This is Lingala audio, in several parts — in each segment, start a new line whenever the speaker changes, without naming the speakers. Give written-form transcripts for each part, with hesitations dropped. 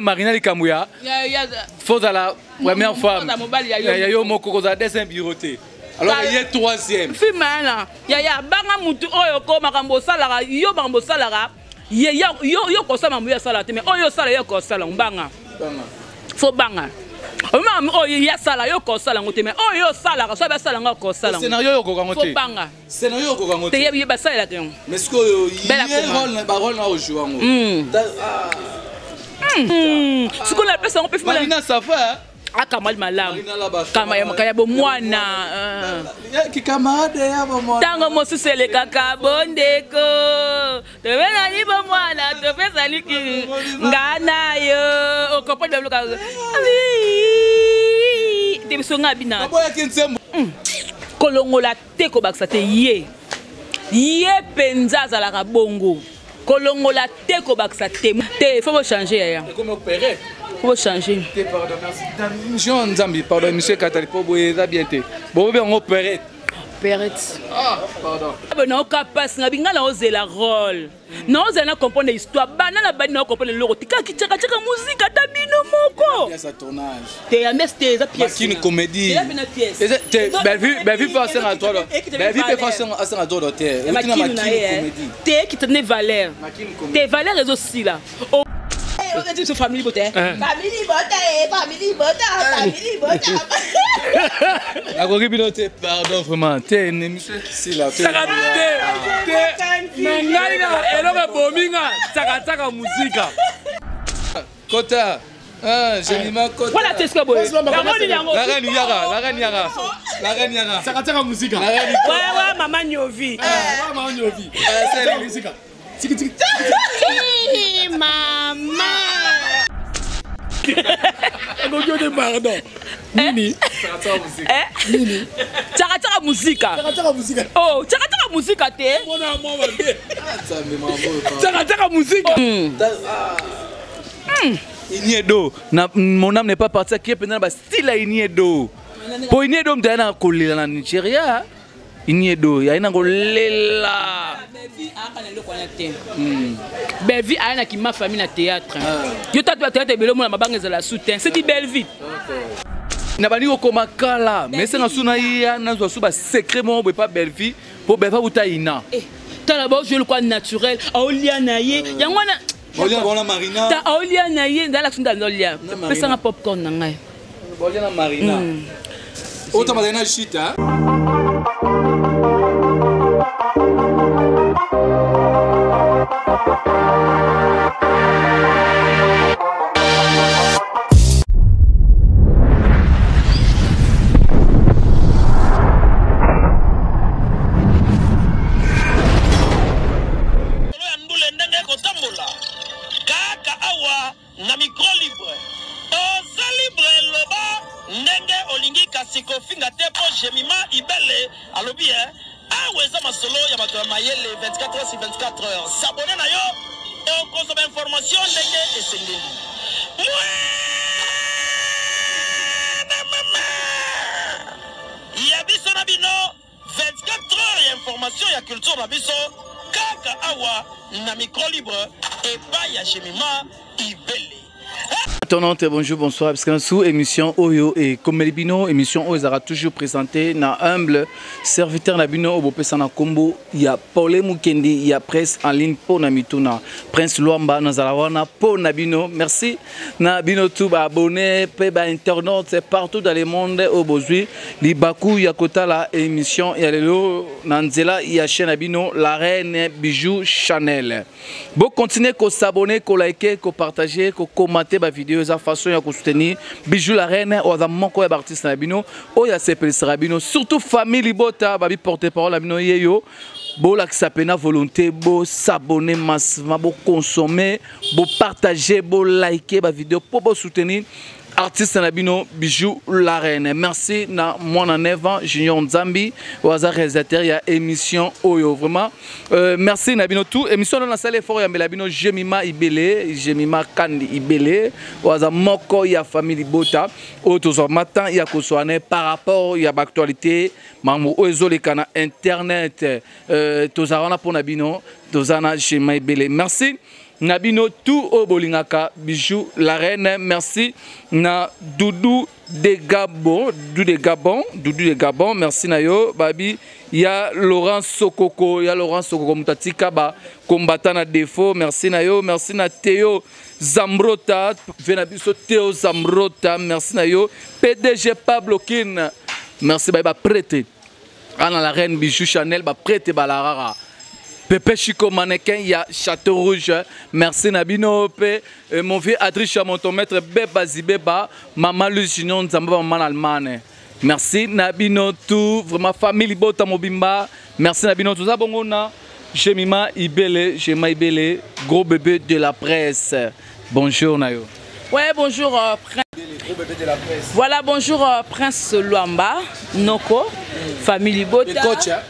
Marina Likamouya, faut la première femme. Il y a eu mon coco à deuxième bureauté. Alors il y a troisième.
Fimana, il y a banga mutu oyo ko makambo salara, yo makambo salara, yo ko sama muya salate mais oyo sala yo ko sala mbanga. Faut banga. Maman oyo ya sala yo ko sala ngote mais oyo sala so ba sala ngako sala.
Scénario yo ko kangote.
Faut banga.
Scénario yo ko kangote.
Te yebi ba sala ke.
Mais ce que il y a rôle na jouer ngo.
Ce qu'on appelle ça, on peut faire.
Marina, ça va.
Ah, Kamal Malam. Kamayabo Moana.
Qui camarade ya bon.
Tango mosu c'est le kaka bondeko. Te vena ni bon moana, te fais ça qui ngana yo. Au copain de l'oka. Oui. Te songa bina.
Boya kinsembo.
Kolongola te ko baksa te ye. Ye penza za la bongo. Kolongola te ko baksa te. Te faut changer ya.
Comment opérer?
Faut changer.
Te pardon merci. Monsieur Nzambi, pardon monsieur Katali pour boyeza bien te. Bon bien on opérer.
Perrette.
Ah, pardon.
Non capable na binga na oser la rôle. Non zana comprendre l'histoire. Bana na bana na comprendre le logo. Tika kitaka musique ata bino moko.
Pièce à tournage.
Te ameste za pièce.
Une comédie. Belle vie passer à toi. Belle vie peut passer à toi d'hôtel.
Une comédie. Te qui tenait Valère. Te Valère est aussi là. On dit famille beauté. Famille beauté.
La corruption, pardon vraiment. T'es une émission si la. Kota. Ah, j'ai mis ma Kota.
Voilà, c'est ce que vous voulez.
La reine Yara.
Sakataka musique.
Ouais, maman Nyovi.
Maman Nyovi.
C'est la musique.
Maman.
Pardon. Nini.
Nini.
Tchakataka musique. Oh, tchakataka musique te.
Tchakataka musique. Iniedo. Mon âme n'est pas partie qui est pendant le style à Iniedo. Pour Iniedo, je suis collé dans Nigeria. Iniedo, il y a une golela.
Belle vie, il y a qui ma famille na théâtre. Yo t'as théâtre belo mo na mabanga za la soutien. C'est dit belle vie.
Na bani ko makala, mais c'est na suna ya na zo suba secret mo pas belle vie pour belle uta ina.
T'as d'abord je le crois naturel. Aolia naye, yangwana.
Bolia bona Marina.
Ta aolia naye dans l'action dans l'olia. Pesa na popcorn na ngai.
Bolia na Marina. Ota madena chita.
S'abonner na yo et consommer information et c'est il y a biso na bino 24 heures et information et culture na biso kaka awa na micro libre et pas ya Jemima Ibele.
Attendante, bonjour, bonsoir, parce qu'en sous émission Oyo et comme Bino, émission Oyo sera toujours présentée dans humble serviteur na bino au Pesana Combo, il y a Paulé Mukendi, il y a presse en ligne pour Namituna, Prince Luamba, Nazarawana pour Nabino, merci Nabino tout abonné, peba internaute partout dans le monde au Bozui, Libaku Yakota la émission, il y a le Nanzela, il y a chez Nabino, la reine Bijou Chanel. Bon, continuez à s'abonner, à liker, à partager, à commenter ma vidéo. La façon de soutenir Bijou la reine ou à mon coin artiste nabino ou ya sepel sarabino surtout famille libota babi porte-parole nabino yeyo bo la sapena volonté bo s'abonner massivement bo consommer bo partager bo liker ba vidéo pour bo soutenir artiste Nabino Bijou la reine. Merci na Mwana Neva Junior Nzambi au réalisateur il y a émission Oyo vraiment merci Nabino tout émission dans la salle fort ya Nabino Jemima Ibele Jemima Kandi Ibele au moko ya famille Bota au toujours matin il y a kosoane par rapport il y a actualité mamu ozo le kana internet tozarana pour Nabino tozana Jemima Ibele merci Nabino tout au bolingaka Bijou la reine merci na Doudou de Gabon merci nayo babi ya Laurent Sokoko mutatika ba combattant na défaut merci nayo merci na Théo Zambrota venabiso Théo Zambrota merci nayo PDG Pablo Kin merci ba prêter ana la reine Bijou Chanel ba prêter ba la rara Pepe Chico mannequin, il y a Château Rouge. Merci Nabino Pe, mon vieux Adrien mon ton maître Beba Zibeba, Maman Lucinon Nzamba Maman Allemagne. Merci Nabino tout, vraiment famille Bota Mobimba. Merci Nabino tout ça bongona. Jemima Ibele, gros bébé de la presse. Bonjour Nayo.
Ouais, bonjour Prince. Gros bébé de la presse. Voilà, bonjour Prince Luamba, Noko, famille Bota.
Coach, hein?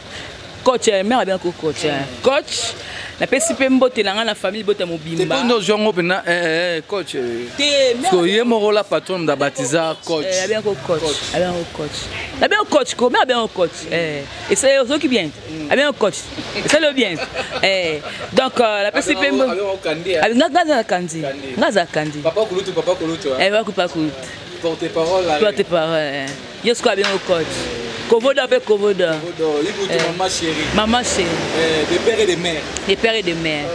Coach, mère bien coach. Coach, la PCP mbote la famille Bota Mobimba.
C'est pas nos gens coach. Parce que y a mon rôle patron de baptiser coach.
Bien coach. La bien coach, comment bien coach. Et c'est eux qui bien. Bien coach. C'est le bien. Donc la PCP Ngaza Kandi.
Papa Kulutu.
Papa Kulutu.
Porte-parole.
Je suis bien coach. Kovoda avec Kovoda.
Maman chérie.
Maman chérie.
Des pères et des mères.
Des pères et des mères.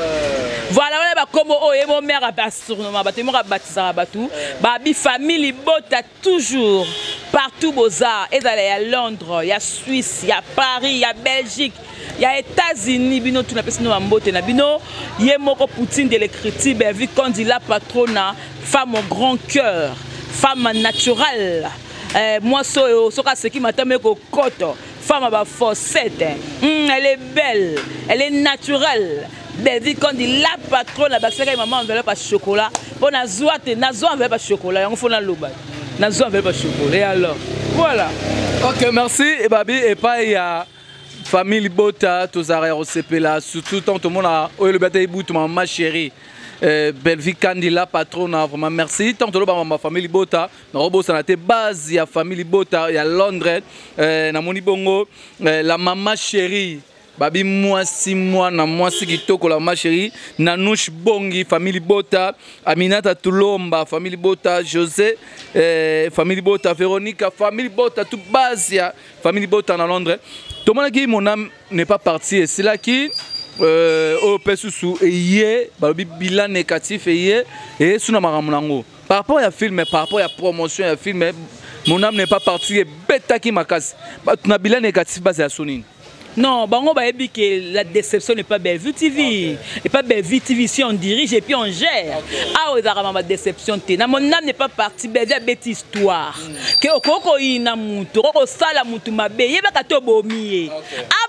Voilà, comme mon mère a baptisé, Babi famille Bota toujours partout Beaux-Arts. Et d'aller à Londres, il y a Suisse, il y a Paris, il y a Belgique, il y a États-Unis, bino tout na personne Mbote na bino, yemoko Poutine de l'écriture, vu qu'on dit la patronne, femme au grand cœur, femme naturelle. Moi, ce qui m'a tenu au côté, femme à fossette, elle est belle, elle est naturelle. Baby, quand dit la patronne, la basse, maman enveloppe pas chocolat. Bon, nazo enveloppe pas chocolat, on fait dans l'eau. Nazo enveloppe pas chocolat. Et alors, voilà.
Ok, merci. Et babi, et pas il y a famille Bota, tous arrêts au CP là, surtout tant tout le monde a, le bataille bout, ma chérie. Belvi Kandila patron vraiment merci tant que ma famille Bota na robo sanate base ya famille Bota ya Londres na moni bongo la maman chérie babi moi 6 mois na moi si kitoko la maman chérie Nanouche Bongi famille Bota Aminata Tulomba famille Bota José famille Bota Véronica famille Bota tout base ya famille Bota na Londres tout le monde qui mon âme n'est pas parti et c'est là qui au pesusu et bilan négatif et sous namarango par rapport à film par rapport à promotion à film mon âme n'est pas parti bêta qui m'a cassé tu bilan négatif basé à Sonine.
Non, on va dire que la déception n'est pas Bellevue TV. Et pas Bellevue TV si on dirige et puis on gère. Ah, vous avez ma déception. Mon âme n'est pas parti. Bellevue a bête histoire. Que au coco il n'a moutou, au sala moutou ma bé, il va kato bomier.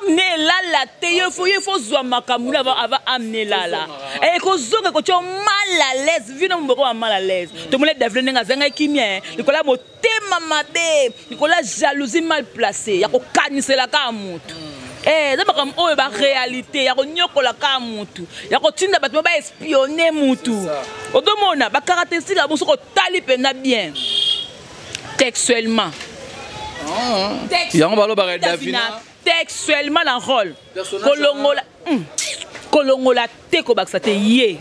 Amenez là la il faut zoa makamula avant amener là. Et que zoa que tu mal à l'aise, vu non beaucoup mal à l'aise. Tout le monde est devenu un zanga qui mien. Nicolas moté mama bé, Nicolas jalousie mal placée. Il y a qu'au canisser la camoutou. C'est comme la réalité, il y a la camutu, il y a des espionner mutu. Odomona, ba caractéristique la bousoko tali pena bien. Textuellement. Textuellement dans rôle. Kolongola teko baksate yé.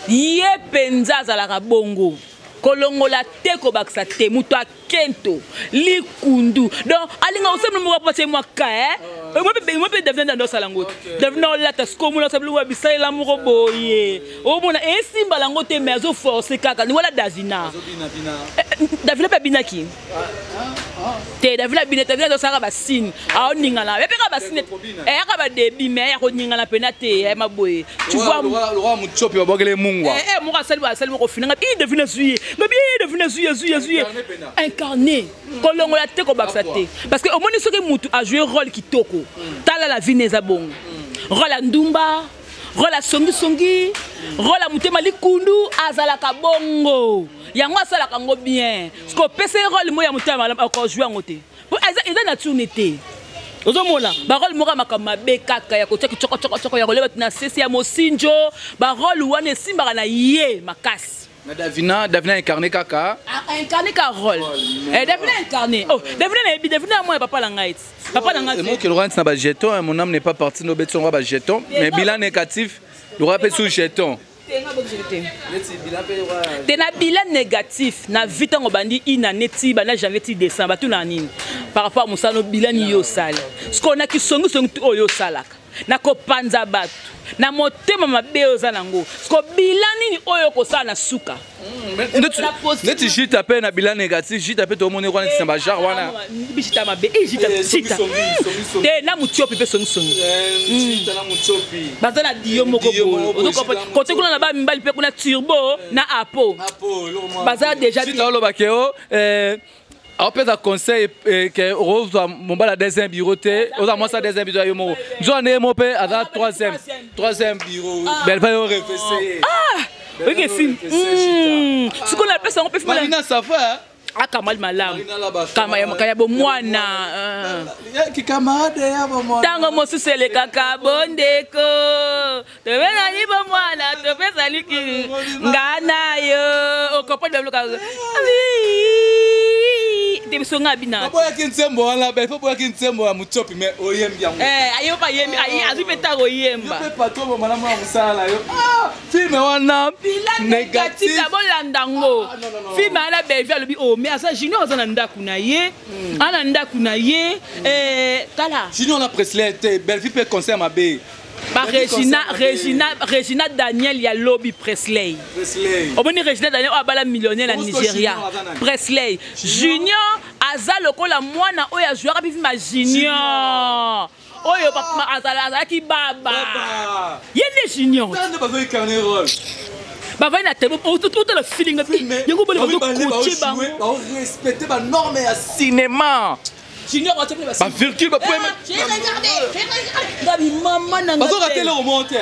Yé penza za la bongo. Kolongola teko baksate mutu akento likundu. Donc alinga osem mo passer moi ka moi peut devenir dans salango. Devenir la tasko mo la sablu wa bisai la mo boye. O mona esimba lango te mezo force kaka ni wala Davina. Davina pa binaki. Te Davina binete Davina sara ba signe. A oninga la. Pe ka ba signe. Ka ba debi me ya ko ninga la penate ma boye. Tu vois
le roi muchopi wa bogele mungwa.
Mo ka sel ko finanga il devine suye. Mais bien devine suye. Incarné. Kolongola te ko baksate. Parce que au moins ce que mutu a joué rôle kitoko. Tala la vie neza bon. Rôle à Ndumba, rôle à Songi, rôle à Mutema Likundu, azala kabongo. yango asala kango bien parce que pese rôle mo ya mutama encore jouer ngote pour eza na tunité ozomona ba rôle moko makama be kaka ya kotia choko ya koleba na sesi ya mosinjo ba rôle wana esimbaka na ye makasi
na Davina incarné kaka
incarné ka rôle Davina incarné oh Davina moi papa la ngai
moi que Laurent na ba jeton mon âme n'est pas parti no beton ba jeton mais bilan négatif le rappel sous jeton
Tena bilan négatif na vite ngobandi ina neti bana janvier ti décembre tout na nini par rapport à musano bilan yo sala ce qu'on a ki songu oyo salaka na ko panza batu na motema mabe oza nango ce ko bilan nini oyo ko sala na suka
neti jita pe na bilan négatif jita pe to moni ko neti samba jar wana
bishita mabe jita te na mutiopi pe songu
jita na mutiopi
bazana dio moko bo côté kuna na ba mbali pe kuna turbo na apo bazana déjà
jita lo bakeo on peut un conseil que Rose mon bas la deuxième bureau te aux moi ça deuxième bureau yo mo journée mo pe à la troisième bureau belle va réfléchir
ok film ce qu'on appelle ça on peut faire
Marina ça fait
ah kamal malam kaya bo mwana
ki camarade ya bo mwana
tango mosusu le kaka bondeko te bena ni bo mwana te pesa liki ngana yo okopo de bloka songa bina
boya kintembo wala be fo boya kintembo ya mutopi me oyembi yango
ayoba yembi azipeta ko yemba
yo pe patron bo mala mwa musala yo film wana
négatif abolanda ngo film ala be via lobi o mais asa junior azana ndaku na ye ana ndaku na ye kala
junior na Presley te belle vie pe conseil ma be
ba Regina Daniel ya lobby Presley. Omoni Regina Daniel abala millionnaire na Nigeria. Presley Junior azalo kola mwana oya joueur bifi ma Junior. Oyo papa azala ki baba. Yene Junior.
Tande bazo incarner rôle.
Baba ina tebo tout le feeling yango bole bazo coacher ba.
Ba respecter ba norme ya cinéma.
Junior a tapé
ba virgule ba poème.
J'ai regardé. Gabi maman nanga.
Bazo rater le remonter.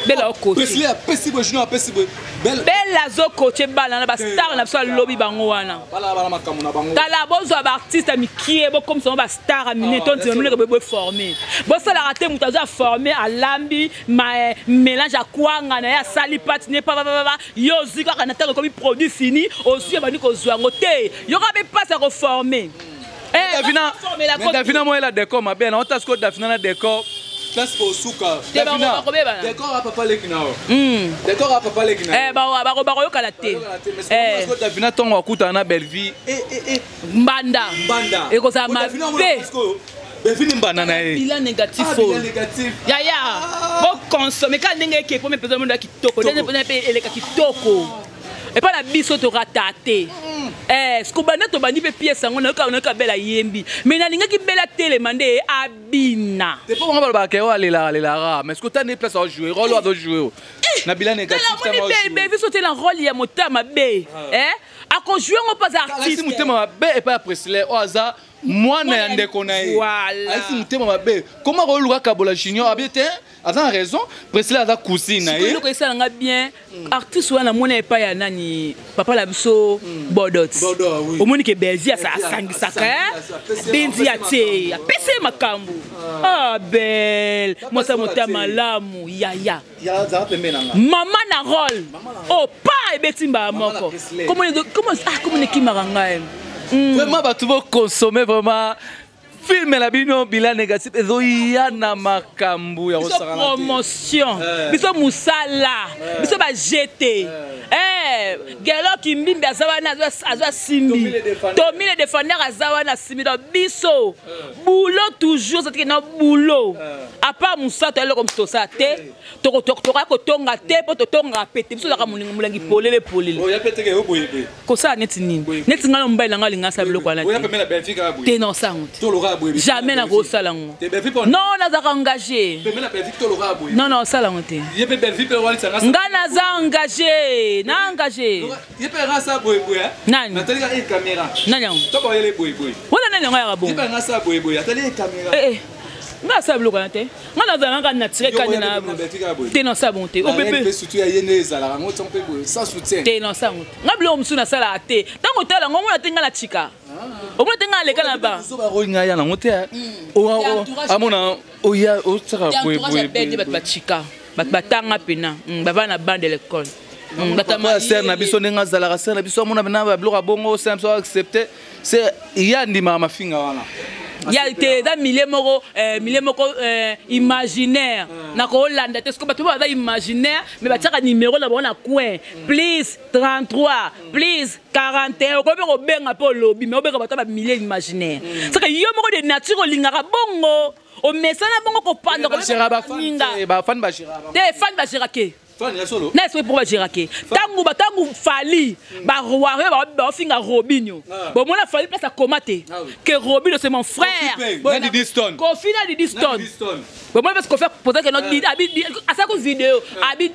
Bella coach.
Presley a possible Junior a possible.
Bella zo coach bala na ba star na so lobby bango wana.
Bala makamu na bango.
Kala bozo ba artiste mikie bo comme ça ba star amine ton tu le bo former. Bo ça la rater mutazo former à lambi mélange à kwanga na ya sali patine pa yo zika kana ta comme produit fini aussi ba ni ko zwango te. Yo ka be pas se reformer.
Davina moi la décor ma bien on t'a ce que Davina na décor place pour souka Davina décor à papa lekinao décor à papa lekinao
ba yo kala te
parce que Davina ton wakuta na belle vie
mbanda e ko sa ma
Bevini mbana na e
bilan négatif ya bo consommer quand ndenge ke pour me peser monde kitoko ndenge pe eleka kitoko et pas la biso to ratate ce que bana to bandi pe pièce ngo na ka bela yembi mais na linga ki bela télé mandé abina
c'est pas vraiment ba ke wa lela mais ce que tu as des places à jouer rôle à jouer na bilan négatif
ta moi be biso te la rôle ya motama be a ko jouer ngo pas artiste
si motama be et pas Presley oza moi na ndeko na ye
voilà
si motama mabe comment rôle ka bola junior abité a raison Presley a cousine na ye
ko ça nga bien artiste wana mona pa ya nani papa la biso bodot omoni ke bezi sa sangisaka benzi ya te ya pese makambu belle moi ça motama malamu ya
za pembe nanga
mama na rôle pa ebetimba moko comment ki maranga
vraiment ba tout consommer vraiment film la bino bilan négatif ezoya na makambu ya
osara promotion biso musala biso ba jeté gelo kimbimbi azawana azwa simbi Tommy le défendeur azawana simbi do biso boulot toujours c'est na boulot à part musato ele comme ça te to tonga te po to tonga pete biso la mulangi polele
ya pete ke oboye
ko ça neti nini neti ngalo mbaila ngalinga sa biloko ala te non ça jamais na ko salango non na za engagé non ça la honte ngana za engagé na engagé
yepe rasa boy
nani
natali ka caméra
nani
to ko yele boy
wala nani ngaya bon
yepe rasa boy atali caméra
nga sa bloka na te nga nazala nga naturel kanya na te non ça bonté o bébé
surtout ya yene ezala ngo tsompe sans soutien
te non ça bonté nga blo musu na sala te tango tala ngo mona tenga la chika o mona tenga leka na ba
zo ba roinga ya na ngote o amona o ya o tsaka
boy bat chika bat batanga pena baba na bande de l'école
batama ser na biso nenga zala ser na biso amona bana ba bloka bongo c'est so accepter c'est ya ndima mafinga wana.
Il y a des milliers imaginaires. Na ko Hollande te ce que tu vois imaginaire mais ba tshaka numéro na bona coin. Please 33, please 41. Ko be ko benga po lobby mais obeka ba milliers imaginaires. C'est que yo moko de nature lingaka bongo. O mesana bongo ko panda ko
ba fan ba Giraba.
Te fan ba Girake. N'est-ce pas pour Girake? Tangu fali ba roi ba finga Robinho. Bon moi la fali place à Komate que Robinho c'est mon frère. Confina di Diston. Bon moi parce qu'on fait peut-être que notre Didi à sa vidéo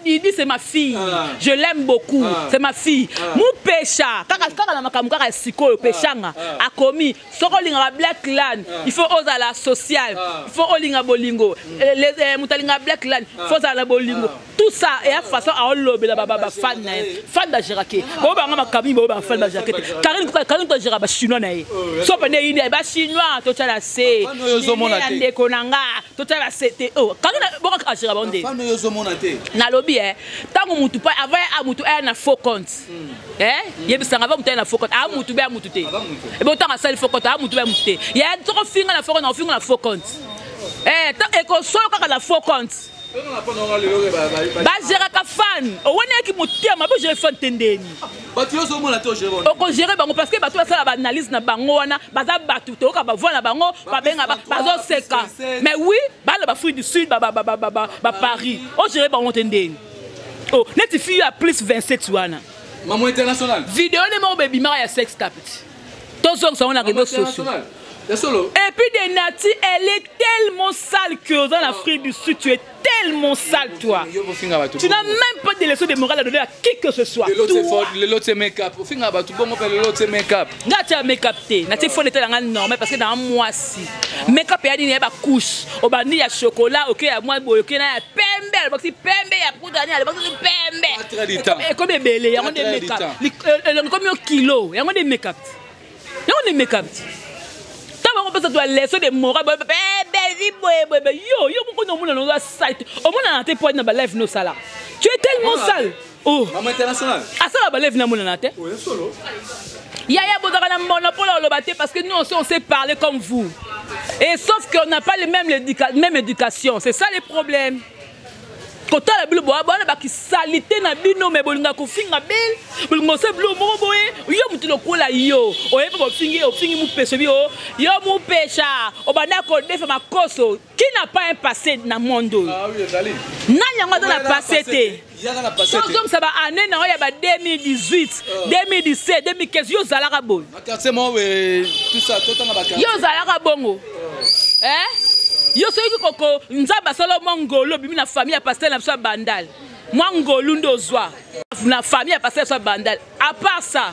Didi c'est ma fille. Je l'aime beaucoup. C'est ma fille. Mon pécha kaka na makamuka ka siko péchanga a commis soko linga Black Land. Il faut oser la sociale. Il faut olinga bolingo. Les mutalinga Black Land. Il faut oser la bolingo. Tout ça et à façon à lobby la baba fan de Girake. Bon ba ngama kami bo ba fan de Girake. Karine to Giraba chinois na ye. So pene ine ba chinois to tala se.
Yo mona te.
Ande konanga to tala se te. Oh, Karine bo ka Giraba onde.
Fan yo mona te.
Na lobby tango mutu pa avant a mutu na faux compte. Yebisanga va mutu na faux compte. A mutu be mutu te. Et bon tango sel faux compte a mutu be mutu te. Ya to finga na faux compte, na finga na faux compte. Et ko so ka la faux compte. Ba Giraka fan o wona ki motema bo je fan tendeni
batu yo so mona to gérer
o ko gérer bango parce que batu ba sala ba analyse na bango wana baza batu to ka ba vola bango ba benga ba zo seka mais oui ba le ba fruit du sud ba Paris o gérer bango tendeni oh net fi à plus 27 wana
maman international
vidéo ne mo baby mara ya sex tapit to zo ça on a réseaux sociaux. Et puis des Nati, elle est tellement sale que dans l'Afrique du Sud, tu es tellement sale, toi. Tu n'as même pas de leçon de morale à donner à qui que ce soit.
L'autre c'est make-up. Au final, tout le monde fait l'autre c'est make-up.
Tu as make-up. Tu faut être dans normal parce que dans un mois si. Make-up, il y a des couches. Au bandi, il y a chocolat, ok, il y a moi, ok, il y a pembe, il y a poudre, il y a pembe. Et comme bébé, il y a des make-up. Comme un kilo, il y a des make-up. Il y a des make-up. On peut se laisser des morales. Tu es tellement sale. Oh,
maman international.
Ah ça va lève na mouna tête.
Oui, solo.
Yaya Bodara na monopole au lobaté parce que nous aussi on sait parler comme vous. Et sauf qu'on n'a pas les même éducation, c'est ça le problème. Quand la bille boa ba ki salité na bino me bolinga ko finga bel bolingo se blo mo boye yo mutu lokola yo oye ba fingi mu pêche bi yo mu pêcha obana ko defa makoso qui n'a pas un passé na monde. Ah oui, Daline. Na yango dans la passé té. Ya na passé. Donc ça va année na ya ba 2018, 2017, 2015 yo zalaka bon.
Na quartier mo tout ça tout temps ba quartier.
Yo zalaka bongo. Yo soki koko nzamba solo mongolo bimi na famille ya pasteur na so bandal mongolo ndozwa na famille ya pasteur so bandal à part ça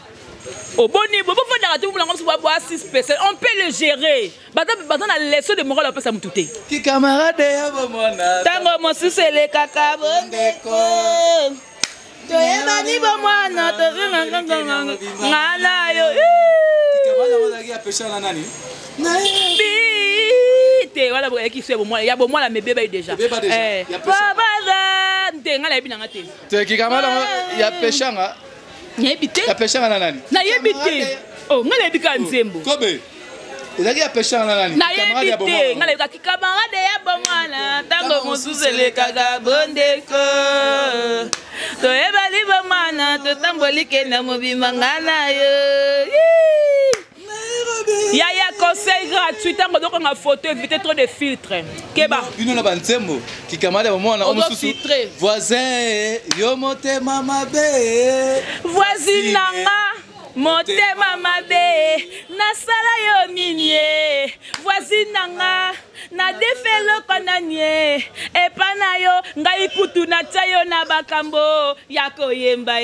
au boni bobo fondaka tout na ngomso bobo 6 personnes on peut le gérer bata na leçon de morale pesa mututé
ki camarade ya bomona
tango mosisele kaka bondeko toyeba ni bomwana to ngala yo
ki camarade wala ya pêcher na nani
voilà qui fait il y a bon moi la bébé déjà papa ntenga la binanga te
te ki kamala ya peshanga
yebite
ya peshanga na nani
na yebite oh ngala ebika nzembo
kobe ezaki ya peshanga na nani
camarade ya bomwana ngala ebika ki camarade ya bomwana tango mosusele kaka bondeko to ebali bomwana to tambolike na mobimba ngana yo. Il y a un conseil gratuit, donc on a photo, éviter trop de filtres. Keba.
Une na banzembo, ki kamala bomwana
on doit filtrer.
Voisin, yo mote mama be.
Voisine nanga, mote mama be. Nasala yo nini. Voisine nanga, na defelo konanye epana yo ngai kutu na tayo na bakambo ya koyemba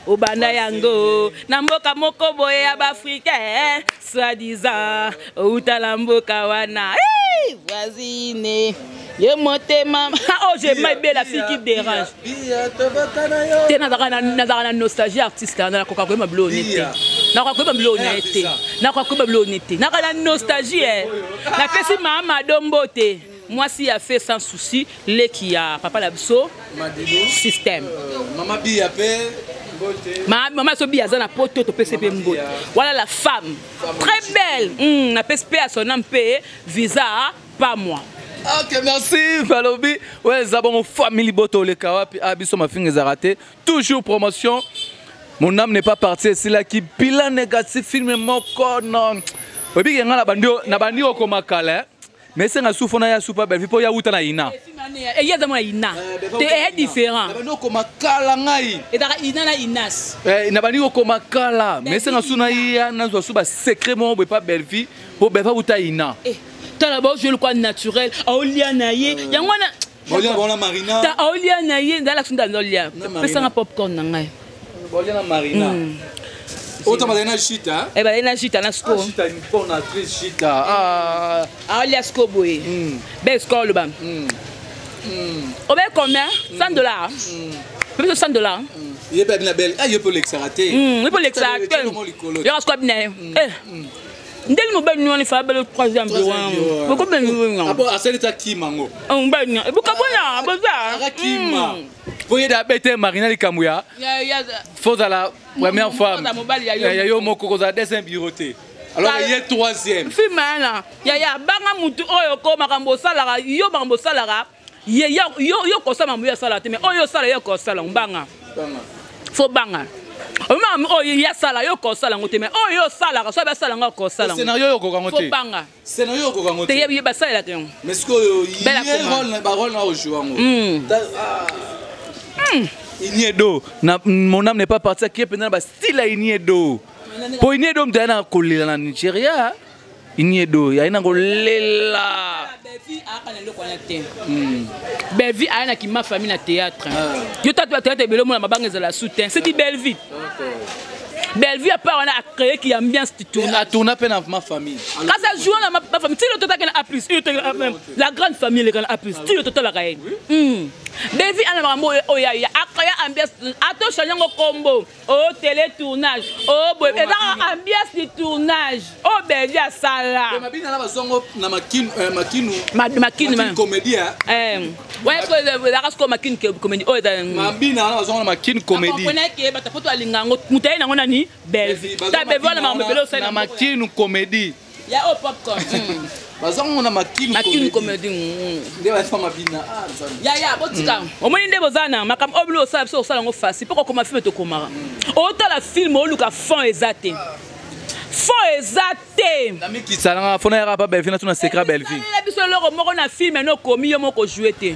obana yango na mboka moko boye ya Afrique soi-disant utala mboka wana voisine ye motema oh j'ai mal bien la fille qui dérange te na nostalgie artiste na koka ko ma blonete na koka ko blonete na koka ko blonete na kana nostalgie na pesi mama dombote moi si a fait sans souci les qui a papa la biso système
maman bi a fait
maman so bi azana poto to PCP mbote voilà la femme très belle na PCP à son nom visa pas moi.
Ok, merci Valobi. Ouais, Zabon famille Boto le Kawa puis Abisso ma fin raté. Toujours promotion. Mon âme n'est pas partie, c'est là qui bilan négatif film moko non. Obi yenga na bandio ko makala. Mais c'est na souffona ya super belle po ya uta na ina.
Et ya zama ina. C'est différent.
Na bandio ko makala ngai.
Et dara ina na inas.
Na bandio ko makala. Mais c'est na suna ya na zo suba secret mo pas belle vie. Po be pas uta ina.
D'abord je le crois naturel aolia naye yangwana
olia bona marina
ta aolia naye ndala sunda lolia pesa na popcorn na ngai
olia na marina autant malena chita
eh ben na chita na sko
chita ni pour na actrice chita
aolia sko boy be sko le bam o be combien $100 peut-être $100
il est bien belle ah il peut l'exarater
il peut l'exarater il reste quoi bien ndeli mo ba nyoni fa ba le troisième bureau mo ko ben nyoni
abo aselita kimango
on ba nyoni bu ka bonya boza
akima boye da bete marina likamuya
ya
faut à la première femme ya yo moko ko za deuxième bureau te alors il est troisième
fimana ya banga mutu oyo ko makambo salara yo makambo salara yo ko sa mamu ya sala te mais oyo sala yo ko sala mbanga faut banga maman oh ya sala yo ko sala ngote mais oh yo sala so ba sala ngako sala
scénario yo ko ngote
banga
scénario yo ko ngote
te ye ba sala te
mais ce que ye rôle na jouer ngo Iniedo na mon âme n'est pas partie qui est pendant ba style Iniedo pour Iniedo mtana kolela na Nigeria Iniedo ya ina kolela
Belle-Vie a une qui m'a famille na théâtre. Yo tatu théâtre belo mo na mabanga za la soutien. C'est dit Belle-Vie. Belle-Vie a pas on a créé qui ambiance tu tourne.
A tourné peine avec ma famille.
Quand ça joue dans ma famille, si le total a plus, la grande famille le a plus, si le total a gagné. Belle-Vie a na mambo o ya a créé ambiance ato changer ngo combo. Oh télé tournage. Oh boy, et dans ambiance de tournage. Oh Belle-Vie a ça là.
Mais mabina na bazongo na makinu comédie
ouais est-ce que la race comme makine comédie oh
mabina na bazongo na makine comédie
on connaît que bata poto alingango mutayi nango nani Belle-Vie ta beve na mambo belo ça
na makine comédie
ya au popcorn
bazongo na makine
comédie
nde ba fa mabina
ya botika omoni nde bozana makam oblo ça so sala ngo fasi poko koma film to komara autant la film o luka fond exacté fond exacté
la miki salanga fona ya pas Belle-Vie na tuna secret Belle-Vie
la biso loko moko na film no komi yo moko jouer te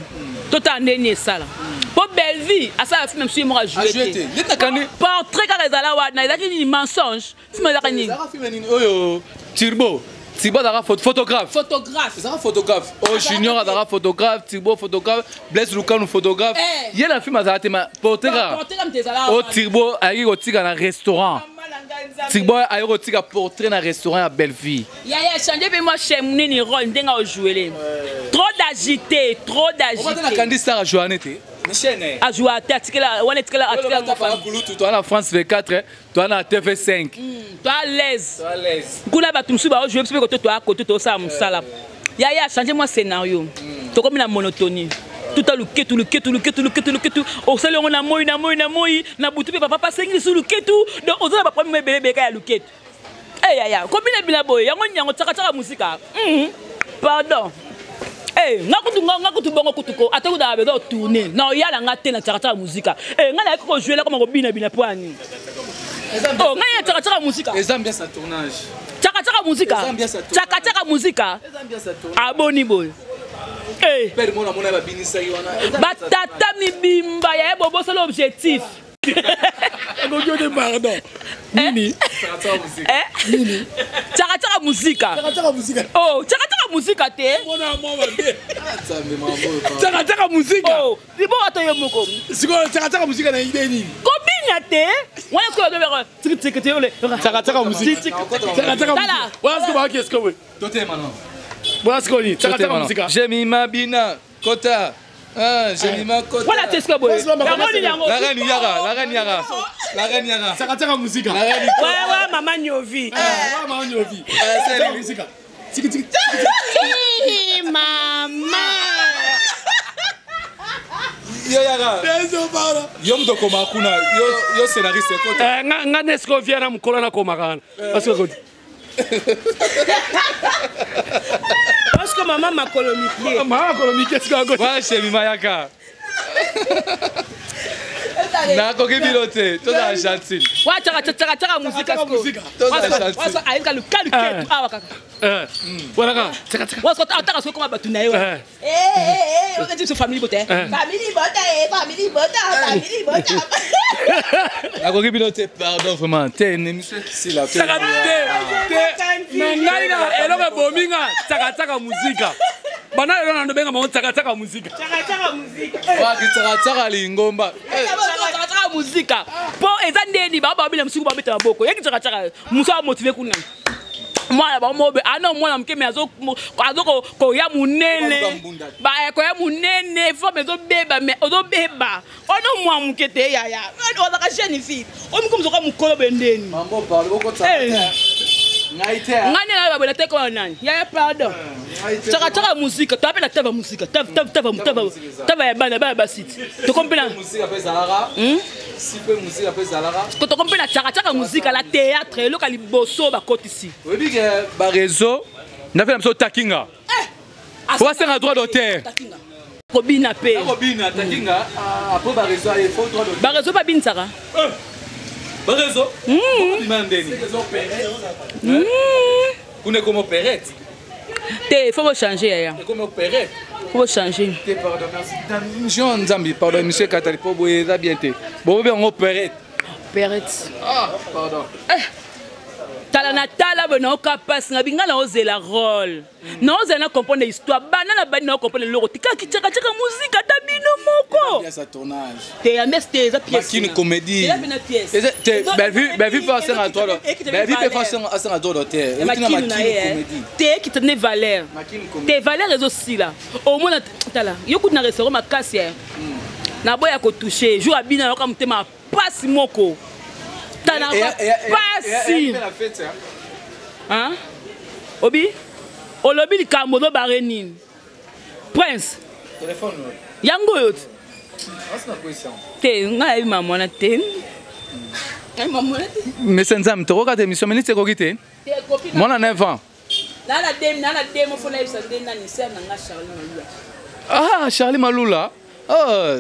tota ndeni sala po Belle-Vie asa film monsieur moko jouer te portrait ka rezala wa na ezaki ni mensonge film ezaki ni
oyo Turbo dara photographe ça photographe oh Junior dara photographe Turbo photographe Blaise Lukanu photographe il la film azate ma portrait oh Turbo ayi kotika na restaurant Turbo ayi kotika portrait na restaurant à Belle-Vie
ya changer pe moi chez nini rôle ndenga o jouer trop d'agité
on va na candidat à Joannette
a joué à Tatikela, on est très là.
Toi la France V4, toi la TV5.
Toi à l'aise. Kula batumsu ba jouer parce que toi à côté toi ça musala. Ya changer moi scénario. To comme la monotonie. Tout à le ketu. Au salon on a moi na butu papa pas sengi sur le ketu. Donc on va pas me bébé ka le ketu. Eh ya combien bila boy yango nyango tsaka musika. Pardon. Eh, ngakutu bongo kutuko ataku da bezo tourner. Na yala ngate na tsaka musique. Eh, ngala ko jouer là comme ko bina poani. Oh, ngaya tsaka musique.
Les ambiances à tournage.
Tsaka musique. Tsaka musique. Aboni boy. Eh,
père mona ba binisa yona.
Batata mi bimba ya bobo c'est l'objectif.
Ngojo de pardon. Nini?
Tsaka musique.
Nini? Tsaka musique.
Tsaka musique.
Oh, tsaka musika te.
Mona mama be.
Nzambe mambo.
Taka musika.
Oh, libo ato yo moko.
Siko taka musika na idée nini?
Kobinya te. Wana ko do bera. Tiki te ole.
Taka musika. Taka musika. What's go back est-ce que oui?
Toté maintenant.
What's go ni? Taka musika.
Jemima Bina Kota. Ah, Jemima Kota.
Voilà t'es ce que boy. La
reine Yara.
Taka musika.
Ouais, maman Nyovi.
Maman Nyovi.
C'est
musika. Tiki.
Maman.
Yo Yara.
Désolé pardon.
Yo mdoko makuna. Yo scénariste Kota.
Nga nesko viera mkola na komakana. Parce que
parce que maman m'a colomiqué.
Maman colomiqué qu'est-ce que
Ouais, Jemima Yaka. Na koki pilote, tout ça gentil.
Ouais, tchaka musique. Wasa aika le calque awa kaka.
Voilà tchaka.
Wasa ataka so koma batuna yo. On dit famille bote. Famille bote.
Na koki pilote, pardon vraiment. T'es une émission si la paix.
Nangari na eloko bominga tchaka musika. Bana elona ndo benga mo tchaka musika.
Wa kitchaka lingomba.
Tchaka musika. Po eza ndeni ba ba bila musiku ba beta boko. Yeki tchaka musa motiver kuna. Mwana ba mobe ana mwana mkeme azo ko ya munene ba ko ya munene fo mezo beba me ozo beba ono mwa mkete ya oza ka jeune fille o mkumzo ka mukolo bendeni
Mambo parle boko tchaka.
Ngani na ba bela teko nani ya pardon tchaka musika tapela tava musika tava ya bana ba site to kompena
musika pesa lara si peu musika pesa lara
ko to kompena tchaka musika la théâtre loka liboso ba kotisi
oui bi que ba réseau na fait la takinga faut c'est un droit d'auteur
Kobina pe
Kobina takinga après ba réseau il faut droit d'auteur
ba réseau pas bin saka
ba réseau demandeni Kune comme opérette.
Il faut changer.
Et comme opérette.
Il faut changer.
Pardon, merci. Jean Nzambi, pardon, monsieur Katali, pour vous aider bien. Bon, bien, on opérette.
Opérette.
Ah, pardon.
Talanatala, ben, on capable, on a bien osé la rôle. Non, on a compris l'histoire. Banana, ben, on comprend le logo. Tika, tika, tika, musique, tabino moko.
Il y a sa tournage.
T'es un mestre, t'es un pièce.
Qui une comédie.
T'es
belle vue pour faire un droit. Belle vue pour faire un droit d'auteur.
T'es qui tenait Valère. T'es Valère est aussi là. Au moins, t'as yoko na restaurant ma casse. Na boya ko toucher. Jour à bina comme t'es ma passe moko. T'as na passe. Hein? Obi? Olobi li kamodo barenin. Prince.
Téléphone.
Yango yot. Te ngai maman na te. Ngai maman na te.
Mais c'est Nzam, tu regardes l'émission, mais tu es moi, on a 9 ans. Ah, Charlie Maloula. Oh,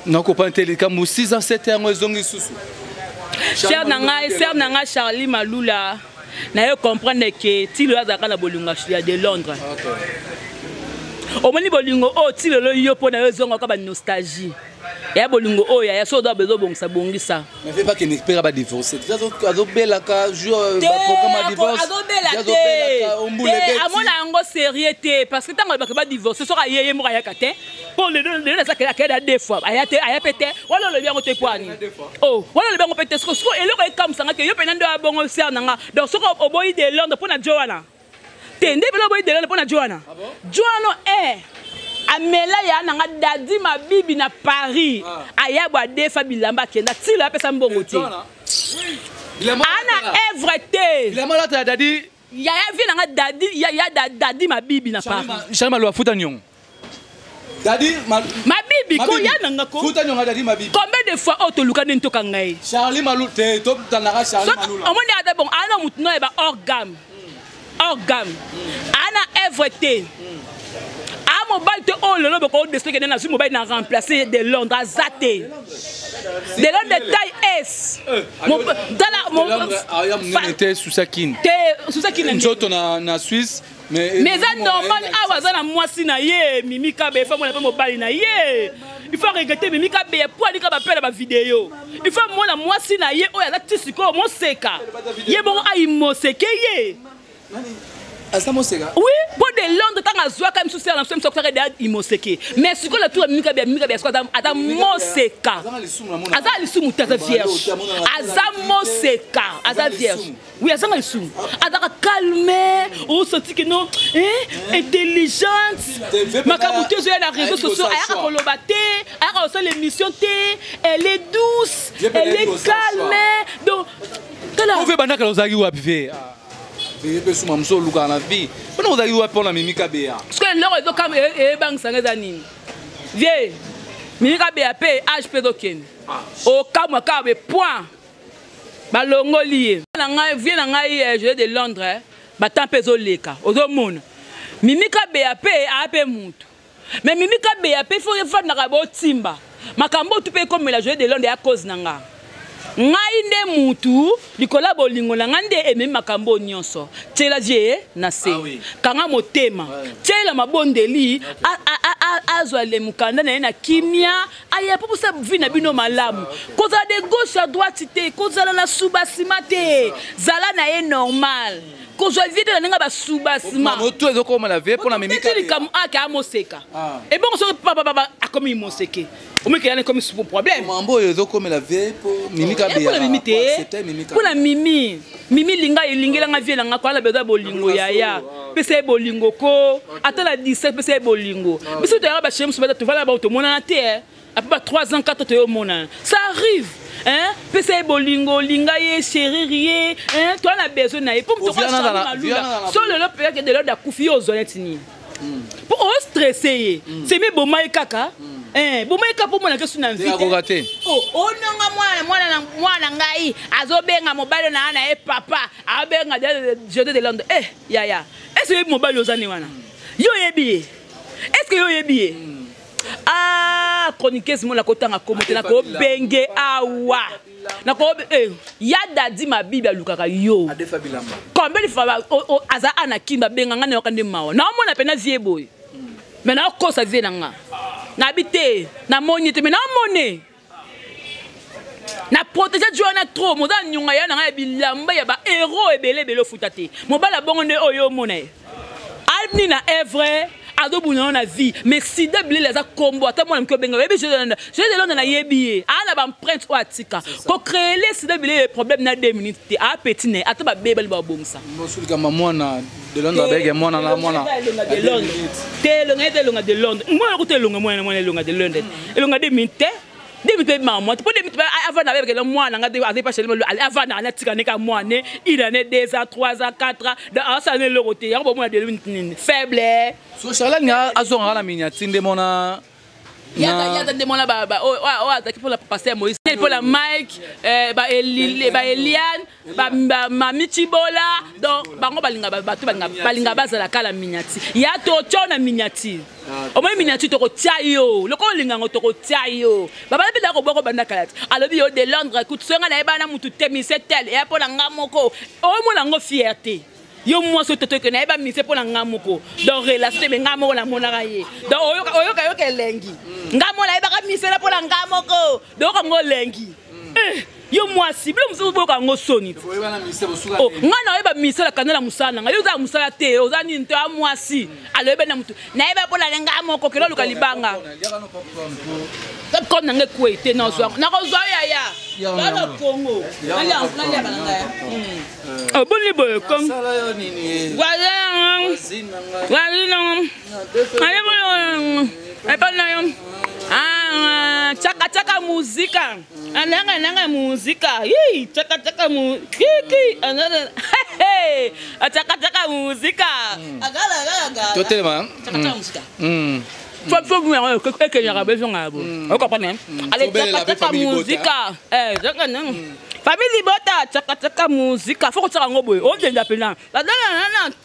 non, comprends télé comme 6 ans, 7 ans, ils ont eu sous.
Cher Nanga Charlie Maloula. Na yo comprendre que ti lo azaka na bolunga ya de Londres. O moni bolingo o ti lo yo po na yo zonga ka ba nostalgie. Ya bolingo o ya so do bezo bongisa bongisa.
Mais fais pas que n'espère pas divorcer. Azo bela ka jour programme à divorce.
Azo bela ombule beti. Amona ngo sérieux parce que tango ba divorcer so ka yeye mo ya kate. Pour le ça que la deux fois. Aya pété. Wala le bien ko te kwani. Oh, wala le bien ko pété so et le ko comme ça que yo penando abongo ser nanga. Donc so ko oboyi de Londres pour na Joanna. Tende bela oboyi de Londres pour na Joanna. Joanna amela ya nanga dadi ma bibi na Paris. Aya bwa defa bilamba kenda ti la pesa mbongo ti. Ana everté.
Il a mal à dadi.
Ya vi nanga dadi ya dadi ma bibi na Paris.
Charles Maloula futa nyong. Dadi
ma bibi ko ya nanga ko.
Futa nyong dadi ma bibi.
Combien de fois auto luka nto kangai?
Charlie Maloula te top dans la Charlie Maloula.
On m'a dit bon ana mutno e ba orgam. Ana everté. Mobile te oh le ko destin que na sur mobile na remplacer de Londres à Zaté. De Londres de taille S. Dans la
mon était sous Sakine.
Sous Sakine
nzoto na Suisse mais
ça normal awaza na mwasi na ye Mimika be fa mo na mobile na ye. Il faut regretter Mimika be pour aller ka ba pela ba vidéo. Il faut mo na mwasi na ye o ya la tisiko mo seka. Ye bon ai mo seke ye.
Azamoseka.
Oui, pour de Londres, tant à Zoua, comme si c'est un film sur Imoseke. Mais ce que la tour Mika Ada Moseka. Aza Lissumu, Taza vierge. Aza Moseka, Aza vierge. Oui, Aza Lissumu. Ada calme, ou senti que non, intelligente. Makabuté, j'ai la réseaux sociaux, elle a colobaté, elle a aussi l'émission T, elle est douce, elle est calme. Donc,
on fait banaka lozaki ou apivé.
Vepe suma mso luka na vie. Pona ozaki wa pona Mimika Bea.
Parce que l'heure est comme bang sanga nini. Vieux. Mimika Bea pe HP doken. Au kamwa kabe point. Ba longoli. Na ngai vie na ngai je de Londres. Ba tempezo leka. Ozo mona. Mimika Bea pe ape mutu. Mais Mimika Bea pe faut faire na kabo timba. Makambo tu pe comme la jeu de Londres à cause nanga. Ngai nde mutu likola bolingo na ngande eme makambo nyonso tela je na se kanga motema tela mabondeli azwa le mukanda na kimia aya poposa vina bino malamu koza de gauche à droite te koza na subasima te zala na ye normal koza vide na nga ba subasima
moto ezoko mala vie pour na Mimika
Bea comme aka moseka et bon so papa akomi moseke. On me dit comme c'est un problème.
Mambo ezoko mala vie pour Mimika Bea.
Pour la mimité. Pour la mimi. Mimi linga linga nga vie nga kwa la besoin bolingo yaya. Pese bolingo ko. Ata la 17 pese bolingo. Mais si tu as ba chez tu vas là-bas tout mona na terre. Après 3 ans 4 ans mona. Ça arrive. Hein? Pese bolingo linga ye chérie hein? Toi on a besoin na pour me faire sur le père que de l'ordre d'akufi aux honnêtes ni. Pour stresser. C'est mes bomai kaka. Bomai kaka pour moi que suna vie. Oh nanga mwana ngai azobenga mobile na ana papa abenga jeté de Londres. Yaya. Est-ce que mobile ozani wana? Yo yebi. Est-ce que yo yebi? Ah, chroniqueuse mon la kotanga komote na ko benge awa. Na ko yada di ma Bible lukaka yo.
Adefa bilamba.
Combien de fois aza ana kimba benga ngane okande mawa. Na mona pena vie boy. Mais na ko sa vie nanga. Na bité, na moni te mais na moné. Na protéger Dieu na trop, mo da nyunga ya na bilamba ya ba héros ebele belo futate. Mo bala bongo oyo moné. Albni na est vrai. Ado buna na vie mais si débile les a combo ata moi mko benga bébé je de Londres na yebi ala ba empreinte o atika ko créer les si débile problème na 2 minutes a petit ne ata ba bébé ba bomsa
mo sulika mamona de Londres bege mona na mona
de Londres te de Londres moi ko te longa moi longa de Londres et longa 2 minutes 2 minutes maman pour 2 minutes avant avec le moi na ngade pas chez le avant na tika ne ka moi ne il en est 2 ans 3 ans 4 ans dans ça ne le roté ya bo moi 2 minutes faible
so Charlotte nga azonga na miniatinde mona
ya de mona ba ataki pour la passer Moïse pour la Mike ba Eliane ba Mami Chibola donc bango balinga batu balinga bazala kala miniati ya to chona miniati au moins miniati to ko tiayo loko linga ngo to ko tiayo baba bela ko boko banda kala alobi yo de Londres écoute songa na ebana mutu temi setel et pour la ngamoko o mo la ngo fierté. Yo moi ce toto que na eba mise pour la ngamoko donc relation be ngamoko la monaka ye donc oyoka lengi ngamo la eba ka mise la pour la ngamoko donc ngo lengi yo moi cible musu boka ngo soni oh ngana eba mise la kanela musana nga yo za musala te ozani nto a moi si alo eba na mutu na eba pour la ngamoko kelo luka libanga comme nanga kwete na zo na ko zo ya na Congo nalia bananga ah bon libre comme voilà allez bon pas là ah chaka muzika ananga muzika yi chaka muziki anana hey chaka muzika agala
totelema
chaka muzika faut venir que j'aurais besoin à vous vous comprenez allez chaka muzika chaka non famille libota chaka muzika faut que tu rango boy on vient d'appeler là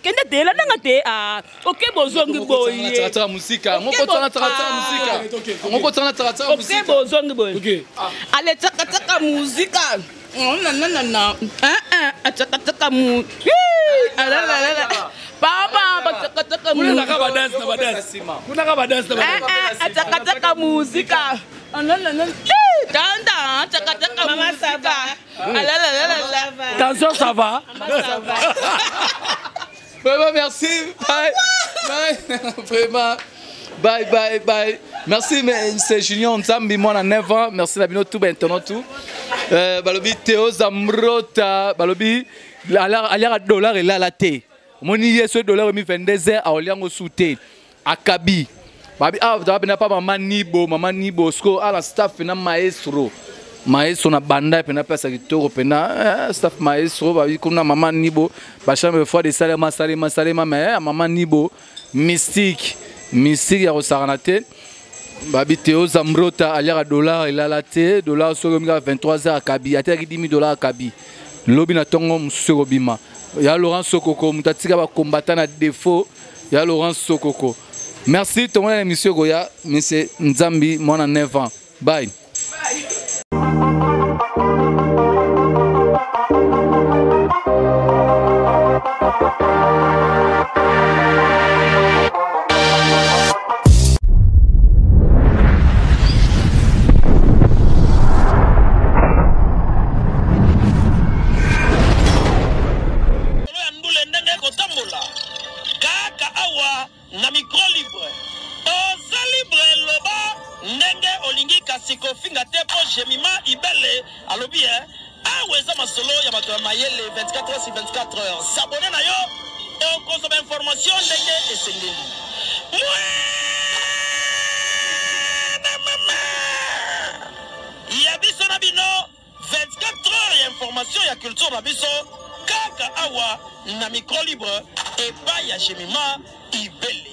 kende te la nanga te ah OK bozongi boy
chaka muzika ngoko tsana muzika ngoko tsana muzika
OK bozongi boy OK allez chaka muzika non chaka muzika papa chaka
muzika kuna ka dance
chaka muzika non tanda chaka mama ça va
attention ça va
Vraiment, merci. Bye. Bye. Vraiment. Bye, bye, bye. Merci, c'est Julien Nzambi, moi, on a 9 ans. Merci, Nabino, tout, maintenant, tout. Balobi, Théo Zamrota. Balobi, à dollar et là, la thé. Mon y ce dollar, il 22 heures à Oliango Souté. À Kabi. Babi, ah, vous n'avez pas maman Nibo, sko, ah, la staff, na maestro. Maestro na banda, pena pas sakitoro, pena, staff maestro, babi, comme na maman Nibo. Bacham, fois de salema, mais maman Nibo, mystique. Mystique ya Rosaranate Babi Théo Zamrota alia dollar il a la té dollar sur 23 heures à Kabi a 10 000 $ à Kabi lobi na tongo musurobima ya Laurent Sokoko mutatika ba combattant na défaut ya Laurent Sokoko. Merci tout le monde l'émission Goya monsieur Nzambi moi en 9 ans. Bye.
na micro libre oza libre loba ndenge olingi kasiko finga te po jemima ibele alobi aweza masolo ya bato ya mayele 24 heures sur 24 heures s'abonner na yo okozoma information ndenge esengeli ya biso na bino 24 heures ya information ya culture na biso kaka awa na micro libre epai ya jemima ibele.